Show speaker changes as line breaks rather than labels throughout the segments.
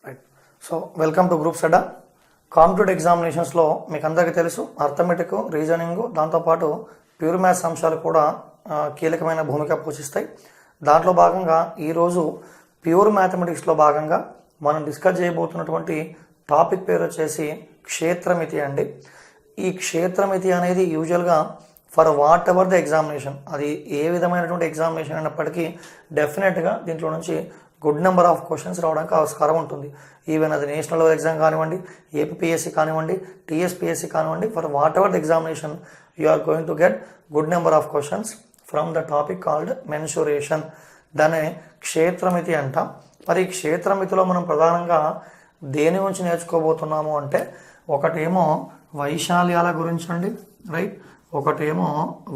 Right. So welcome to group సెడా. Competitive ఎగ్జామినేషన్స్లో మీకు అందరికీ తెలుసు అర్థమెటిక్, రీజనింగ్, దాంతోపాటు ప్యూర్ మ్యాథ్స్ అంశాలు కూడా కీలకమైన భూమిక పోషిస్తాయి. దాంట్లో భాగంగా ఈరోజు ప్యూర్ మ్యాథమెటిక్స్లో భాగంగా మనం డిస్కస్ చేయబోతున్నటువంటి టాపిక్ పేరు వచ్చేసి క్షేత్రమితి అండి. ఈ క్షేత్రమితి అనేది యూజువల్గా for whatever the examination, అది ఏ విధమైనటువంటి ఎగ్జామినేషన్ అయినప్పటికీ డెఫినెట్గా దీంట్లో నుంచి గుడ్ నెంబర్ ఆఫ్ క్వశ్చన్స్ రావడానికి ఆస్కారం ఉంటుంది. ఈవెన్ అది నేషనల్ లెవెల్ ఎగ్జామ్ కానివ్వండి, ఏపీఎస్సి కానివ్వండి, టీఎస్పీఎస్సి కానివ్వండి, for whatever the examination you are going to get good number of questions from the topic called mensuration. దాన్ని క్షేత్రమితి అంటాం. మరి ఈ క్షేత్రమితిలో మనం ప్రధానంగా దేని గురించి నేర్చుకోబోతున్నాము అంటే, ఒకటేమో వైశాల్యాల గురించి అండి, రైట్. ఒకటేమో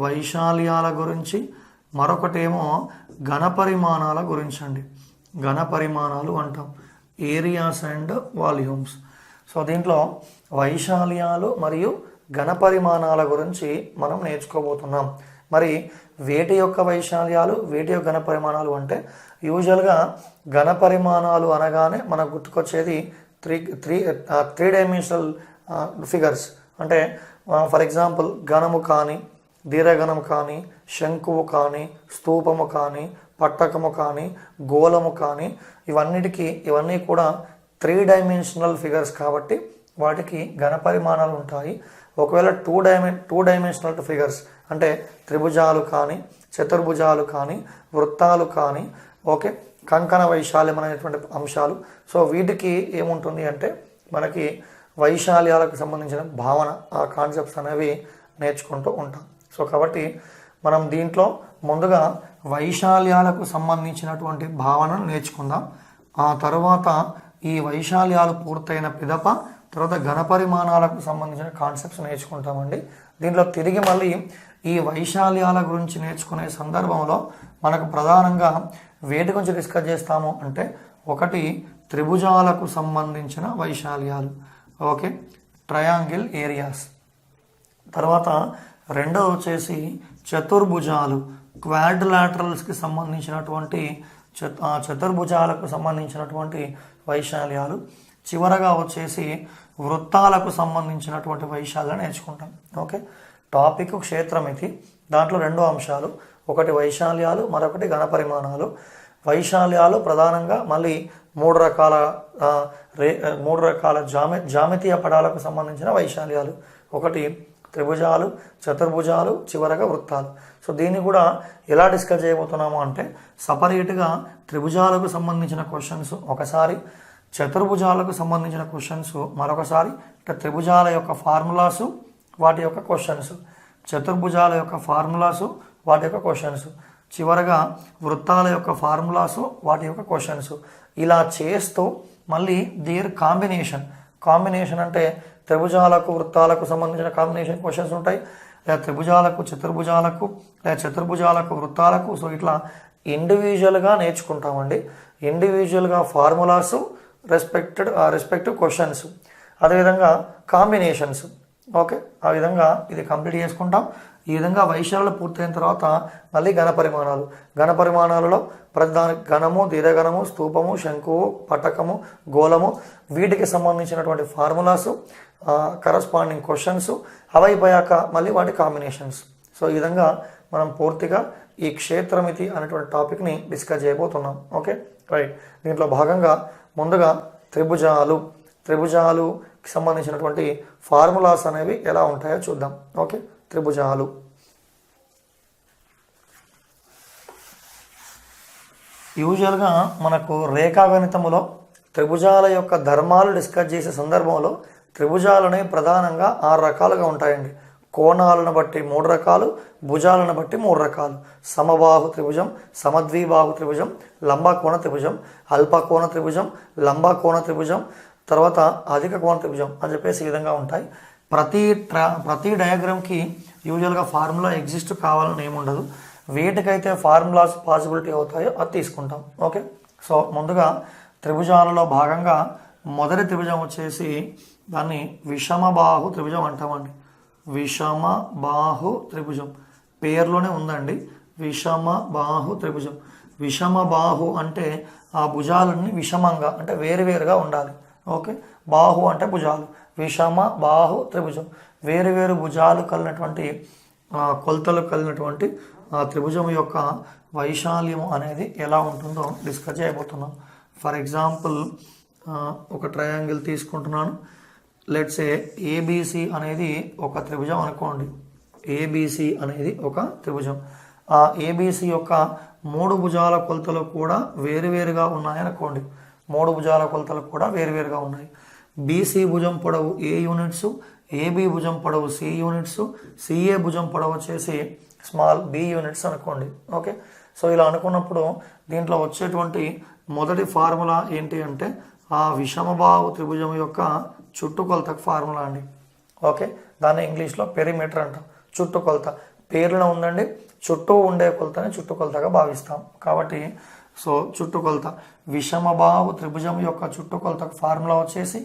వైశాల్యాల గురించి, మరొకటేమో ఘనపరిమాణాల గురించి అండి. ఘనపరిమాణాలు అంటాం, ఏరియాస్ అండ్ వాల్యూమ్స్. సో దీంట్లో వైశాల్యాలు మరియు ఘనపరిమాణాల గురించి మనం నేర్చుకోబోతున్నాం. మరి వేటి యొక్క వైశాల్యాలు, వేటి యొక్క ఘనపరిమాణాలు అంటే, యూజువల్గా ఘనపరిమాణాలు అనగానే మనకు గుర్తుకొచ్చేది త్రీ డైమెన్షనల్ ఫిగర్స్. అంటే ఫర్ ఎగ్జాంపుల్ ఘనము కానీ, దీర్ఘఘనము కానీ, శంకువు కానీ, స్తూపము కానీ, పట్టకము కానీ, గోళము కానీ, ఇవన్నీ కూడా 3 డైమెన్షనల్ ఫిగర్స్ కాబట్టి వాటికి ఘనపరిమాణాలు ఉంటాయి. ఒకవేళ టూ డైమెన్షనల్ ఫిగర్స్ అంటే త్రిభుజాలు కానీ, చతుర్భుజాలు కానీ, వృత్తాలు కానీ, ఓకే, కంకణ వైశాల్యం అనేటువంటి అంశాలు. సో వీటికి ఏముంటుంది అంటే మనకి వైశాల్యాలకు సంబంధించిన భావన, ఆ కాన్సెప్ట్స్ అనేవి నేర్చుకుంటూ ఉంటాం. సో కాబట్టి మనం దీంట్లో ముందుగా వైశాల్యాలకు సంబంధించినటువంటి భావనను నేర్చుకుందాం. ఆ తర్వాత ఈ వైశాల్యాలు పూర్తయిన పిదప తర్వాత ఘనపరిమాణాలకు సంబంధించిన కాన్సెప్ట్స్ నేర్చుకుంటామండి. దీంట్లో తిరిగి మళ్ళీ ఈ వైశాల్యాల గురించి నేర్చుకునే సందర్భంలో మనకు ప్రధానంగా వేటి గురించి డిస్కస్ చేస్తాము అంటే, ఒకటి త్రిభుజాలకు సంబంధించిన వైశాల్యాలు, ఓకే, ట్రయాంగిల్ ఏరియాస్. తర్వాత రెండవ వచ్చేసి చతుర్భుజాలు, క్వాడ్రిలాటరల్స్కి సంబంధించినటువంటి చతుర్భుజాలకు సంబంధించినటువంటి వైశాల్యాలు. చివరగా వచ్చేసి వృత్తాలకు సంబంధించినటువంటి వైశాల్యాలు నేర్చుకుంటాం. ఓకే, టాపిక్ క్షేత్రమితి. దాంట్లో 2 అంశాలు, ఒకటి వైశాల్యాలు, మరొకటి ఘనపరిమాణాలు. వైశాల్యాలు ప్రధానంగా మళ్ళీ 3 రకాల జామితీయ పటాలకు సంబంధించిన వైశాల్యాలు. ఒకటి త్రిభుజాలు, చతుర్భుజాలు, చివరగా వృత్తాలు. సో దీన్ని కూడా ఎలా డిస్కస్ చేయబోతున్నాము అంటే, సపరేట్గా త్రిభుజాలకు సంబంధించిన క్వశ్చన్స్ ఒకసారి, చతుర్భుజాలకు సంబంధించిన క్వశ్చన్స్ మరొకసారి, అంటే త్రిభుజాల యొక్క ఫార్ములాసు, వాటి యొక్క క్వశ్చన్స్, చతుర్భుజాల యొక్క ఫార్ములాసు, వాటి యొక్క క్వశ్చన్స్, చివరగా వృత్తాల యొక్క ఫార్ములాసు, వాటి యొక్క క్వశ్చన్స్. ఇలా చేస్తూ మళ్ళీ దేర్ కాంబినేషన్ అంటే త్రిభుజాలకు వృత్తాలకు సంబంధించిన కాంబినేషన్ క్వశ్చన్స్ ఉంటాయి, లేదా త్రిభుజాలకు చతుర్భుజాలకు, లేదా చతుర్భుజాలకు వృత్తాలకు. సో ఇట్లా ఇండివిజువల్గా నేర్చుకుంటామండి. ఇండివిజువల్గా ఫార్ములాసు, రెస్పెక్టివ్ క్వశ్చన్స్, అదేవిధంగా కాంబినేషన్స్. ఓకే, ఆ విధంగా ఇది కంప్లీట్ చేసుకుంటాం. ఈ విధంగా వైశాల్యాలు పూర్తయిన తర్వాత మళ్ళీ ఘనపరిమాణాలలో ప్రధాన ఘనము, దీర్ఘఘనము, స్తూపము, శంకువు, పటకము, గోళము, వీటికి సంబంధించినటువంటి ఫార్ములాసు, కరస్పాండింగ్ క్వశ్చన్స్, అవైపోయాక మళ్ళీ వాటి కాంబినేషన్స్. సో ఈ విధంగా మనం పూర్తిగా ఈ క్షేత్రమితి అనేటువంటి టాపిక్ని డిస్కస్ చేయబోతున్నాం. Okay, right. దీంట్లో భాగంగా ముందుగా త్రిభుజాలుకి సంబంధించినటువంటి ఫార్ములాస్ అనేవి ఎలా ఉంటాయో చూద్దాం. ఓకే, త్రిభుజాలు. యూజువల్గా మనకు రేఖాగణితములో త్రిభుజాల యొక్క ధర్మాలు డిస్కస్ చేసే సందర్భంలో త్రిభుజాలనే ప్రధానంగా 6 రకాలుగా ఉంటాయండి. కోణాలను బట్టి 3 రకాలు, భుజాలను బట్టి 3 రకాలు. సమబాహు త్రిభుజం, సమద్విబాహు త్రిభుజం, లంబకోణ త్రిభుజం, అల్పకోణ త్రిభుజం, లంబకోణ త్రిభుజం, తర్వాత అధిక కోణ త్రిభుజం అని చెప్పేసి ఈ విధంగా ఉంటాయి. ప్రతి డయాగ్రామ్కి యూజువల్గా ఫార్ములా ఎగ్జిస్ట్ కావాలని ఏముండదు. వేటికైతే ఫార్ములాస్ పాసిబిలిటీ అవుతాయో అది తీసుకుంటాం. ఓకే, సో ముందుగా త్రిభుజాలలో భాగంగా మొదటి త్రిభుజం వచ్చేసి దాన్ని విషమబాహు త్రిభుజం అంటామండి. విషమబాహు త్రిభుజం పేరులోనే ఉందండి, విషమబాహు త్రిభుజం. విషమబాహు అంటే ఆ భుజాలన్నీ విషమంగా అంటే వేరువేరుగా ఉండాలి. ఓకే, బాహు అంటే భుజాలు, విషమ బాహు త్రిభుజం, వేరువేరు భుజాలు కలిగినటువంటి కొలతలు కలిగినటువంటి త్రిభుజం యొక్క వైశాల్యం అనేది ఎలా ఉంటుందో డిస్కస్ చేయబోతున్నాం. ఫర్ ఎగ్జాంపుల్ ఒక ట్రయాంగిల్ తీసుకుంటున్నాను. లెట్స్ ఏ ఏబిసి అనేది ఒక త్రిభుజం అనుకోండి. ఏబిసి అనేది ఒక త్రిభుజం. ఆ ఏబిసి యొక్క 3 భుజాల కొలతలు కూడా వేరువేరుగా ఉన్నాయనుకోండి. 3 భుజాల కొలతలు కూడా వేరువేరుగా ఉన్నాయి. బీసీ భుజం పొడవు ఏ యూనిట్స్, ఏబి భుజం పొడవు సి యూనిట్స్, సిఏ భుజం పొడవు వచ్చేసి స్మాల్ బి యూనిట్స్ అనుకోండి. ఓకే, సో ఇలా అనుకున్నప్పుడు దీంట్లో వచ్చేటువంటి మొదటి ఫార్ములా ఏంటి అంటే ఆ విషమబాహు త్రిభుజం యొక్క చుట్టుకొలతకు ఫార్ములా అండి. ఓకే, దాన్ని ఇంగ్లీష్లో పెరిమీటర్ అంటాం. చుట్టుకొలత పేరులో ఉందండి, చుట్టూ ఉండే కొలతని చుట్టుకొలతగా భావిస్తాం. కాబట్టి సో చుట్టుకొలత విషమబాహు త్రిభుజం యొక్క చుట్టుకొలతకు ఫార్ములా వచ్చేసి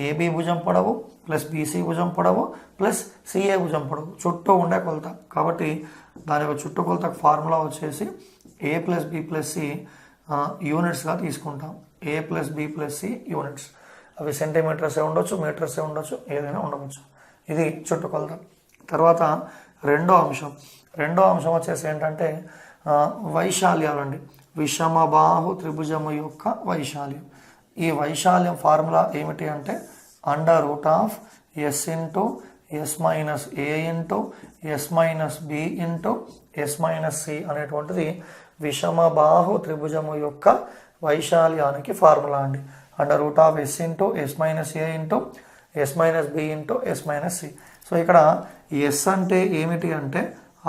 ఏబి భుజం పొడవు ప్లస్ బీసీ భుజం పొడవు ప్లస్ సిఏ భుజం పొడవు, చుట్టూ ఉండే కొలత. కాబట్టి దాని యొక్క చుట్టుకొలతకు ఫార్ములా వచ్చేసి A plus B plus C యూనిట్స్గా తీసుకుంటాం. A plus B plus C units. అవి సెంటీమీటర్సే ఉండొచ్చు, మీటర్సే ఉండొచ్చు, ఏదైనా ఉండవచ్చు. ఇది చుట్టుకొలత. తర్వాత రెండో అంశం వచ్చేసి ఏంటంటే వైశాల్యాలండి. విషమబాహు త్రిభుజము యొక్క వైశాల్యం. ఈ వైశాల్యం ఫార్ములా ఏమిటి అంటే √S into S minus A into S minus B into S minus C అనేటువంటిది విషమబాహు త్రిభుజము యొక్క వైశాల్యానికి ఫార్ములా అండి. √S into S minus A into S minus B into S minus C. So ఇక్కడ ఎస్ అంటే ఏమిటి అంటే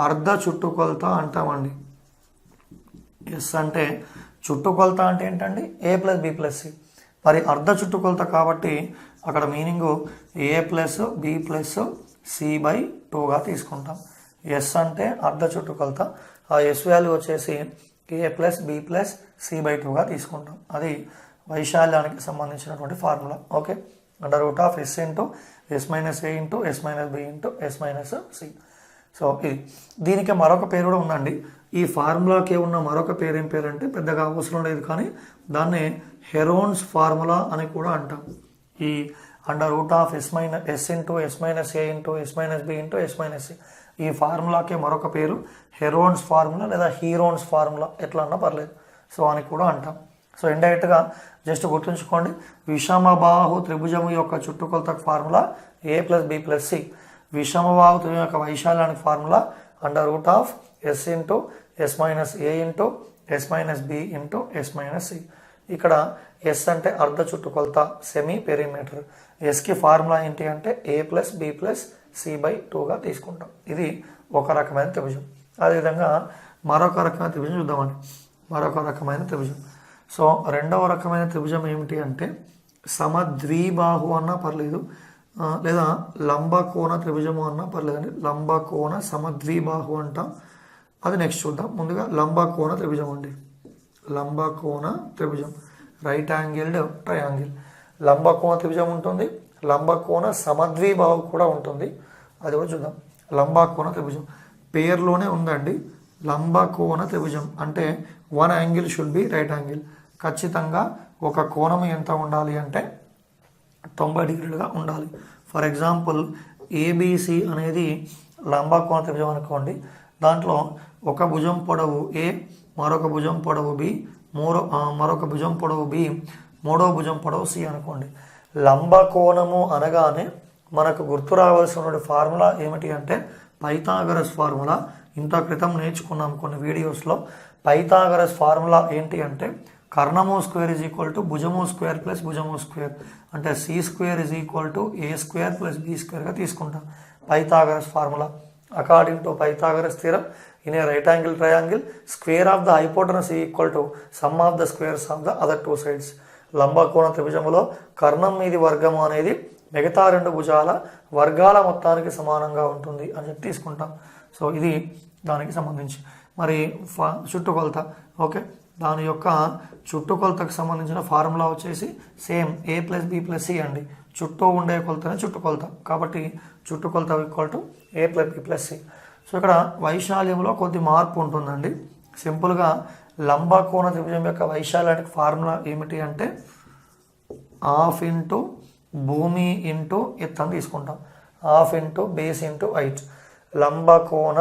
అర్ధ చుట్టుకొలత అంటామండి. ఎస్ అంటే చుట్టుకొలత అంటే ఏంటండి A plus B plus C. మరి అర్ధ చుట్టుకొలత కాబట్టి అక్కడ meaning A plus B plus C by 2గా తీసుకుంటాం. ఎస్ అంటే అర్ధ చుట్టుకొలత. ఆ ఎస్ వాల్యూ వచ్చేసి A plus B plus C by 2గా తీసుకుంటాం. అది వైశాల్యానికి సంబంధించినటువంటి formula. Okay, √S into S minus A into S minus B into S minus C. So ఇది దీనికి మరొక పేరు కూడా ఉందండి. ఈ ఫార్ములాకి ఉన్న మరొక పేరు ఏం పేరు అంటే పెద్దగా అవసరం లేదు, కానీ దాన్ని హెరోన్స్ ఫార్ములా అని కూడా అంటాం. ఈ √S into S minus A into S minus B into S minus C, ఈ ఫార్ములాకి మరొక పేరు హెరోన్స్ ఫార్ములా లేదా హీరోన్స్ ఫార్ములా, ఎట్లా అన్నా పర్లేదు. సో అని కూడా అంటాం. సో ఇండైరెక్ట్గా జస్ట్ గుర్తుంచుకోండి, విషమబాహు త్రిభుజము యొక్క చుట్టుకొలతకు formula A plus B plus C. విషమబాహు త్రిభుజం యొక్క వైశాల్యానికి formula √S into S minus A into S minus B into S minus C. ఇక్కడ ఎస్ అంటే అర్ధ చుట్టుకొలత, సెమీ పెరిమీటర్. ఎస్కి ఫార్ములా ఏంటి అంటే A plus B plus C by 2గా తీసుకుంటాం. ఇది ఒక రకమైన త్రిభుజం. అదేవిధంగా మరొక రకమైన త్రిభుజం చూద్దామండి. మరొక రకమైన త్రిభుజం. సో రెండవ రకమైన త్రిభుజం ఏమిటి అంటే సమద్విబాహు అన్నా పర్లేదు, లేదా లంబకోణ త్రిభుజము అన్నా పర్లేదండి. లంబకోణ సమద్విబాహు అంటాం. అది నెక్స్ట్ చూద్దాం. ముందుగా లంబకోణ త్రిభుజం అండి. లంబకోణ త్రిభుజం, రైట్ యాంగిల్డ్ ట్రయాంగిల్. లంబకోణ త్రిభుజం ఉంటుంది, లంబకోణ సమద్విబాహు కూడా ఉంటుంది. అది కూడా చూద్దాం. లంబకోణ త్రిభుజం పేరులోనే ఉందండి. లంబకోణ త్రిభుజం అంటే one angle should be right angle. ఖచ్చితంగా ఒక కోణం ఎంత ఉండాలి అంటే 90 డిగ్రీలుగా ఉండాలి. ఫర్ ఎగ్జాంపుల్ ఏబిసి అనేది లంబకోణ త్రిభుజం అనుకోండి. దాంట్లో ఒక భుజం పొడవు ఏ, మరొక భుజం పొడవు బి, మరొక భుజం పొడవు బి, మూడో భుజం పొడవు సి అనుకోండి. లంబకోణము అనగానే మనకు గుర్తు రావాల్సిన ఫార్ములా ఏమిటి అంటే పైథాగరస్ ఫార్ములా. ఇంత క్రితం నేర్చుకున్నాం కొన్ని వీడియోస్లో. పైథాగరస్ ఫార్ములా ఏంటి అంటే కర్ణము స్క్వేర్ ఈజ్ ఈక్వల్ టు భుజము స్క్వేర్ ప్లస్ భుజము స్క్వేర్, అంటే C square is equal to A square plus B స్క్వేర్గా తీసుకుంటాం. Pythagoras formula. According to Pythagoras theorem, in a right angle triangle square of the hypotenuse equal to sum of the squares of the other 2 sides. లంబకోణ త్రిభుజములో కర్ణం మీది వర్గము అనేది మిగతా 2 భుజాల వర్గాల మొత్తానికి సమానంగా ఉంటుంది అని చెప్పి తీసుకుంటాం. సో ఇది దానికి సంబంధించి. మరి చుట్టుకొలత, ఓకే, దాని యొక్క చుట్టుకొలతకు సంబంధించిన ఫార్ములా వచ్చేసి same A plus B plus C అండి. చుట్టూ ఉండే కొలతనే చుట్టుకొలత, కాబట్టి చుట్టుకొలత equal to A plus B plus C. So ఇక్కడ వైశాల్యంలో కొద్ది మార్పు ఉంటుందండి. సింపుల్గా లంబకోణ త్రిభుజం యొక్క వైశాల్యానికి ఫార్ములా ఏమిటి అంటే హాఫ్ ఇంటూ భూమి ఇంటూ ఎత్తు అని తీసుకుంటాం. Half into base into height. లంబకోణ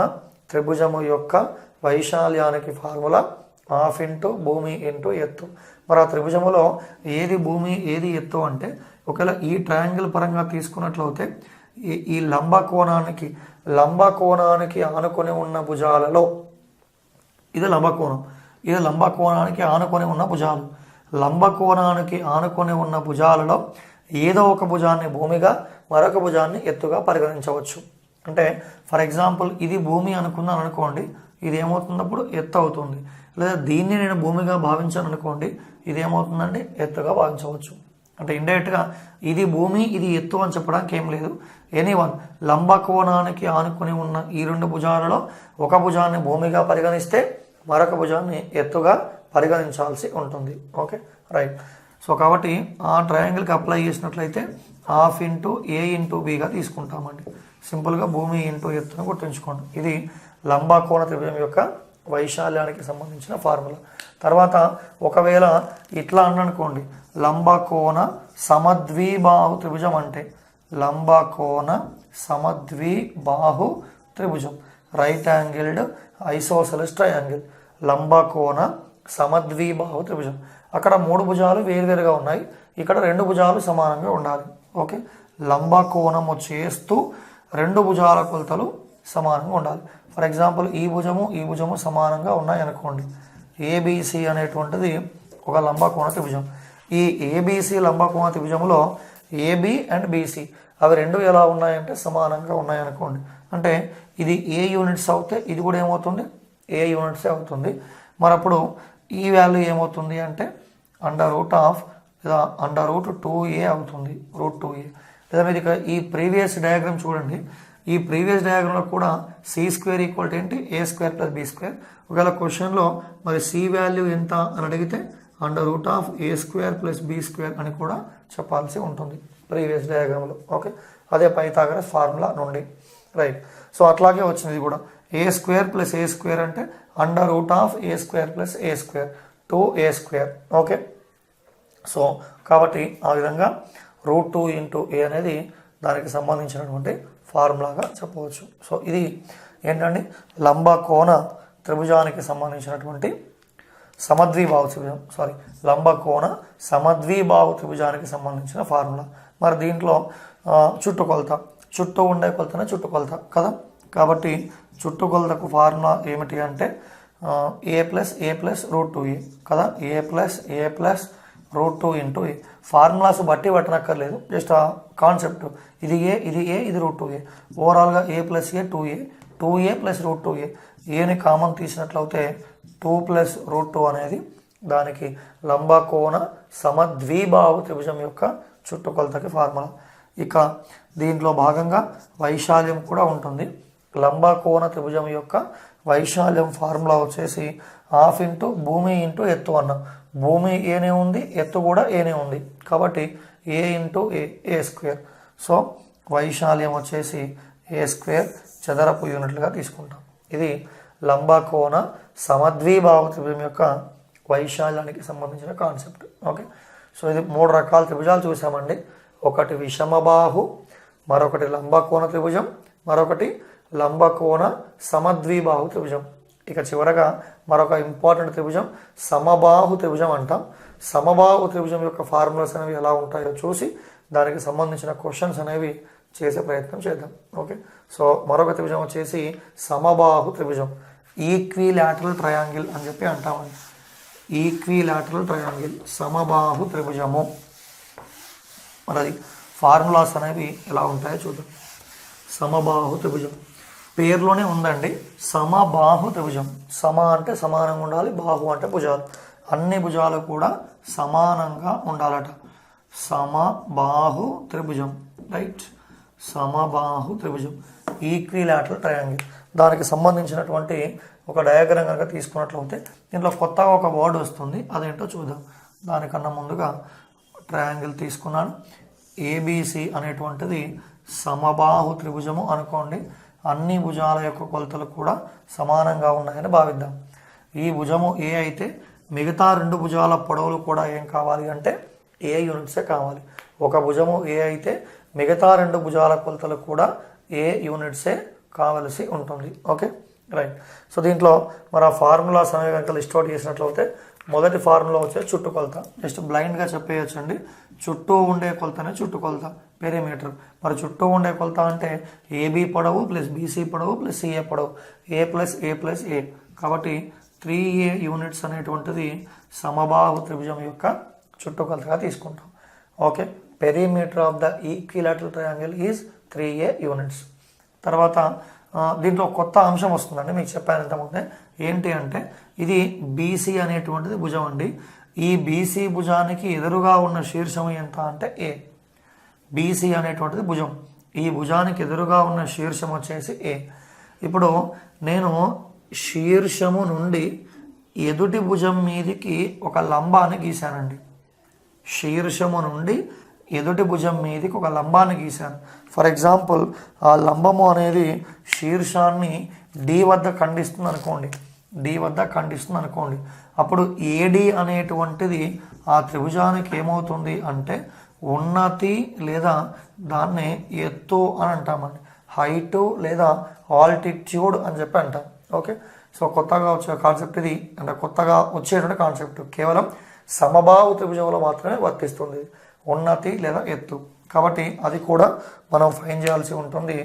త్రిభుజము యొక్క వైశాల్యానికి ఫార్ములా హాఫ్ ఇంటూ భూమి ఇంటూ ఎత్తు. మరి ఆ త్రిభుజములో ఏది భూమి ఏది ఎత్తు అంటే ఒకవేళ ఈ ట్రయాంగిల్ పరంగా తీసుకున్నట్లయితే ఈ లంబకోణానికి ఆనుకొని ఉన్న భుజాలలో ఇది లంబకోణానికి ఆనుకొని ఉన్న భుజాలు. లంబకోణానికి ఆనుకొని ఉన్న భుజాలలో ఏదో ఒక భుజాన్ని భూమిగా మరొక భుజాన్ని ఎత్తుగా పరిగణించవచ్చు. అంటే ఫర్ ఎగ్జాంపుల్ ఇది భూమి అనుకున్నాను అనుకోండి, ఇది ఏమవుతున్నప్పుడు ఎత్తు అవుతుంది. లేదా దీన్ని నేను భూమిగా భావించాను అనుకోండి, ఇది ఏమవుతుందండి ఎత్తుగా భావించవచ్చు. అంటే ఇండైరెక్ట్గా ఇది భూమి ఇది ఎత్తు అని చెప్పడానికి ఏం లేదు. ఎనీవన్ లంబకోణానికి ఆనుకొని ఉన్న ఈ రెండు భుజాలలో ఒక భుజాన్ని భూమిగా పరిగణిస్తే మరొక భుజాన్ని ఎత్తుగా పరిగణించాల్సి ఉంటుంది. Okay right. సో కాబట్టి ఆ ట్రయాంగిల్కి అప్లై చేసినట్లయితే హాఫ్ ఇంటూ ఏ ఇంటూ బిగా తీసుకుంటామండి. సింపుల్గా భూమి ఇంటూ ఎత్తును గుర్తుంచుకోండి. ఇది లంబకోణ త్రిభుజం యొక్క వైశాల్యానికి సంబంధించిన ఫార్ములా. తర్వాత ఒకవేళ ఇట్లా అనుకోండి, లంబకోణ సమద్విబాహు త్రిభుజం అంటే లంబకోణ సమద్విబాహు త్రిభుజం, రైట్ యాంగిల్డ్ ఐసోసెలస్ ట్రయాంగిల్, లంబకోణ సమద్విబాహు త్రిభుజం. అక్కడ మూడు భుజాలు వేరువేరుగా ఉన్నాయి, ఇక్కడ రెండు భుజాలు సమానంగా ఉండాలి. ఓకే, లంబకోణము చేస్తూ రెండు భుజాల కొలతలు సమానంగా ఉండాలి. ఫర్ ఎగ్జాంపుల్ ఈ భుజము సమానంగా ఉన్నాయి అనుకోండి. ఏబిసి అనేటువంటిది ఒక లంబకోణ త్రిభుజం. ఈ ఏబిసి లంబకోణ త్రిభుజంలో ఏబి అండ్ బీసీ అవి రెండు ఎలా ఉన్నాయంటే సమానంగా ఉన్నాయనుకోండి. అంటే ఇది ఏ యూనిట్స్ అవుతే ఇది కూడా ఏమవుతుంది ఏ యూనిట్సే అవుతుంది. మరి అప్పుడు ఈ వాల్యూ ఏమవుతుంది అంటే √2a అవుతుంది, √2a. లేదా మీరు ఇక్కడ ఈ ప్రీవియస్ డయాగ్రామ్ చూడండి, ఈ ప్రీవియస్ డయాగ్రామ్లో కూడా c² ఈక్వల్ టు ఏంటి a² + b². ఒకవేళ క్వశ్చన్లో మరి c వాల్యూ ఎంత అని అడిగితే √a² + b² అని కూడా చెప్పాల్సి ఉంటుంది ప్రీవియస్ డయాగ్రామ్లో. ఓకే, అదే పైథాగరస్ ఫార్ములా నుండి రైట్. సో అట్లాగే వచ్చింది ఇది కూడా a² + a² అంటే √a² + a², 2a². Okay, so కాబట్టి ఆ విధంగా √2 × a అనేది దానికి సంబంధించినటువంటి ఫార్ములాగా చెప్పవచ్చు. సో ఇది ఏంటండి లంబకోణ త్రిభుజానికి సంబంధించినటువంటి లంబకోణ సమద్విబాహు త్రిభుజానికి సంబంధించిన ఫార్ములా. మరి దీంట్లో చుట్టుకొలత, చుట్టూ ఉండే కొలతనే చుట్టుకొలత కదా. కాబట్టి చుట్టుకొలతకు ఫార్ములా ఏమిటి అంటే a + a + √2a కదా. a + a + √2 × a. ఫార్ములాస్ బట్టి పట్టనక్కర్లేదు, జస్ట్ ఆ కాన్సెప్ట్. ఇది a ఇది √2a. ఓవరాల్గా a + a 2a, 2a + √2a. ఏని కామన్ తీసినట్లయితే 2 + √2 అనేది దానికి లంబకోణ సమద్విబాహు త్రిభుజం యొక్క చుట్టుకొలతకి ఫార్ములా. ఇక దీంట్లో భాగంగా వైశాల్యం కూడా ఉంటుంది. లంబకోణ త్రిభుజం యొక్క వైశాల్యం ఫార్ములా వచ్చేసి హాఫ్ ఇంటూ భూమి ఇంటూ ఎత్తు అన్నాం. భూమి ఏనే ఉంది, ఎత్తు కూడా ఏనే ఉంది, కాబట్టి a × a². సో వైశాల్యం వచ్చేసి a² చదరపు యూనిట్లుగా తీసుకుంటాం. ఇది లంబకోణ సమద్విబాహు త్రిభుజం యొక్క వైశాల్యానికి సంబంధించిన కాన్సెప్ట్. ఓకే, సో ఇది 3 రకాల త్రిభుజాలు చూసామండి. ఒకటి విషమబాహు, మరొకటి లంబకోణ త్రిభుజం, మరొకటి లంబకోణ సమద్విబాహు త్రిభుజం. ఇక చివరగా మరొక ఇంపార్టెంట్ త్రిభుజం సమబాహు త్రిభుజం అంటాం. సమబాహు త్రిభుజం యొక్క ఫార్ములాస్ అనేవి ఎలా ఉంటాయో చూసి దానికి సంబంధించిన క్వశ్చన్స్ అనేవి చేసే ప్రయత్నం చేద్దాం. ఓకే, సో మరొక త్రిభుజం వచ్చేసి సమబాహు త్రిభుజం, ఈక్విలాటరల్ ట్రయాంగిల్ అని చెప్పి అంటామండి. ఈక్విలాటరల్ ట్రయాంగిల్ సమబాహు త్రిభుజము. మరి అది ఫార్ములాస్ అనేవి ఎలా ఉంటాయో చూద్దాం. సమబాహు త్రిభుజం పేరులోనే ఉందండి, సమబాహు త్రిభుజం. సమ అంటే సమానంగా ఉండాలి, బాహు అంటే భుజాలు. అన్ని భుజాలు కూడా సమానంగా ఉండాలట. సమబాహు త్రిభుజం, రైట్. సమబాహు త్రిభుజం ఈక్విలాటరల్ ట్రయాంగిల్. దానికి సంబంధించినటువంటి ఒక డయాగ్రామ్ కనుక తీసుకున్నట్లయితే దీంట్లో కొత్తగా ఒక వర్డ్ వస్తుంది, అదేంటో చూద్దాం. దానికన్నా ముందుగా ట్రయాంగిల్ తీసుకున్నాను. ఏబిసి అనేటువంటిది సమబాహు త్రిభుజము అనుకోండి. అన్ని భుజాల యొక్క కొలతలు కూడా సమానంగా ఉన్నాయని భావిద్దాం. ఈ భుజము ఏ అయితే మిగతా రెండు భుజాల పొడవులు కూడా ఏం కావాలి అంటే ఏ యూనిట్సే కావాలి. ఒక భుజము ఏ అయితే మిగతా రెండు భుజాల కొలతలు కూడా ఏ యూనిట్సే కావలసి ఉంటుంది. Okay right. సో దీంట్లో మరి ఆ ఫార్ములాస్ అనేవి కనుక లిస్ట్ అవుట్ చేసినట్లయితే మొదటి ఫార్ములా వచ్చే చుట్టుకొలత. జస్ట్ బ్లైండ్గా చెప్పేయచ్చండి. చుట్టూ ఉండే కొలతనే చుట్టుకొలత, పెరిమీటర్. మరి చుట్టూ ఉండే కొలత అంటే ఏబీ పొడవు ప్లస్ బీసీ పొడవు ప్లస్ సిఏ పొడవు, ఏ ప్లస్ ఏ ప్లస్ ఏ. కాబట్టి 3A యూనిట్స్ అనేటువంటిది సమబాహు త్రిభుజం యొక్క చుట్టుకొలతగా తీసుకుంటాం. Okay, perimeter of the equilateral triangle is 3A units. తర్వాత దీంట్లో కొత్త అంశం వస్తుందండి, మీకు చెప్పాను ఇంతకుముందే. ఏంటి అంటే ఇది బీసీ అనేటువంటిది భుజం అండి. ఈ బీసీ భుజానికి ఎదురుగా ఉన్న శీర్షం ఎంత అంటే ఏ. బీసీ అనేటువంటిది భుజం, ఈ భుజానికి ఎదురుగా ఉన్న శీర్షం వచ్చేసి ఏ. ఇప్పుడు నేను శీర్షము నుండి ఎదుటి భుజం మీదికి ఒక లంబాన్ని గీశానండి. శీర్షము నుండి ఎదుటి భుజం మీదకి ఒక లంబాన్ని గీశాను. ఫర్ ఎగ్జాంపుల్ ఆ లంబము అనేది శీర్షాన్ని డి వద్ద ఖండిస్తుంది అనుకోండి, డి వద్ద ఖండిస్తుంది అనుకోండి. అప్పుడు ఏడి అనేటువంటిది ఆ త్రిభుజానికి ఏమవుతుంది అంటే ఉన్నతి లేదా దాన్ని ఎత్తు అని అంటామండి. హైటు లేదా ఆల్టిట్యూడ్ అని చెప్పి అంటాం. ఓకే, సో కొత్తగా వచ్చే కాన్సెప్ట్ ఇది, అంటే కొత్తగా వచ్చేటువంటి కాన్సెప్ట్ కేవలం సమబాహు త్రిభుజంలో మాత్రమే వర్తిస్తుంది, ఉన్నతి లేదా ఎత్తు. కాబట్టి అది కూడా మనం ఫైన్ చేయాల్సి ఉంటుంది.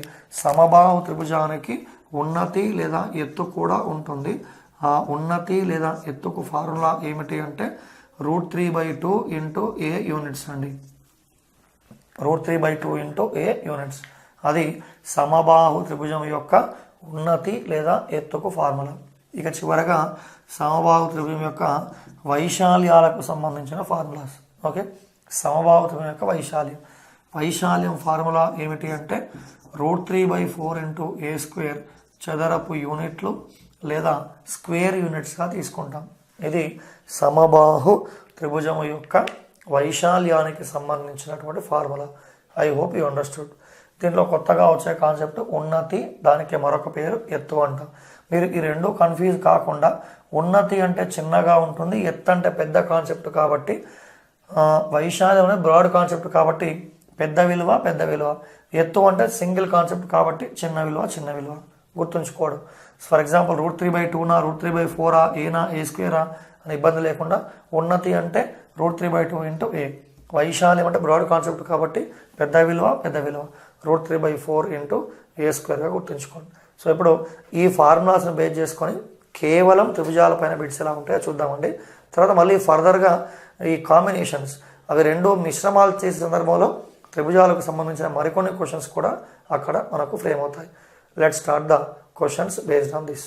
సమబాహు త్రిభుజానికి ఉన్నతి లేదా ఎత్తు కూడా ఉంటుంది. ఆ ఉన్నతి లేదా ఎత్తుకు ఫార్ములా ఏమిటి అంటే √3/2 ఇంటూ ఏ యూనిట్స్ అండి. √3/2 ఇంటూ ఏ యూనిట్స్, అది సమబాహు త్రిభుజం యొక్క ఉన్నతి లేదా ఎత్తుకు ఫార్ములా. ఇక చివరగా సమబాహు త్రిభుజం యొక్క వైశాల్యాలకు సంబంధించిన ఫార్ములాస్. ఓకే, సమబాహు త్రిభుజం యొక్క వైశాల్యం ఫార్ములా ఏమిటి అంటే √3/4 ఇంటూ ఏ స్క్వేర్ చదరపు యూనిట్లు లేదా స్క్వేర్ యూనిట్స్గా తీసుకుంటాం. ఇది సమబాహు త్రిభుజము యొక్క వైశాల్యానికి సంబంధించినటువంటి formula. I hope you understood. దీంట్లో కొత్తగా వచ్చే కాన్సెప్ట్ ఉన్నతి, దానికి మరొక పేరు ఎత్తు అంటాం. మీరు ఈ రెండు కన్ఫ్యూజ్ కాకుండా, ఉన్నతి అంటే చిన్నగా ఉంటుంది, ఎత్తు అంటే పెద్ద కాన్సెప్ట్ కాబట్టి, వైశాల్యం అనేది బ్రాడ్ కాన్సెప్ట్ కాబట్టి పెద్ద విలువ, ఎత్తు అంటే సింగిల్ కాన్సెప్ట్ కాబట్టి చిన్న విలువ గుర్తుంచుకోవడం. ఫర్ ఎగ్జాంపుల్ √3/2నా, √3/4ఆ, ఏనా, ఏ స్క్వేరా అని ఇబ్బంది లేకుండా ఉన్నతి అంటే √3/2 ఇంటూ ఏ. వైశాల్యం అంటే బ్రాడ్ కాన్సెప్ట్ కాబట్టి పెద్ద విలువ √3/4 ఇంటూ ఏ స్క్వేర్గా గుర్తుంచుకోండి. సో ఇప్పుడు ఈ ఫార్ములాస్ని బేస్ చేసుకొని కేవలం త్రిభుజాల పైన బిట్స్ ఎలా ఉంటాయో చూద్దామండి. తర్వాత మళ్ళీ ఫర్దర్గా ఈ కాంబినేషన్స్, అవి రెండు మిశ్రమాలు చేసే సందర్భంలో త్రిభుజాలకు సంబంధించిన మరికొన్ని క్వశ్చన్స్ కూడా అక్కడ మనకు ఫ్రేమ్ అవుతాయి. Let's start the questions based on this.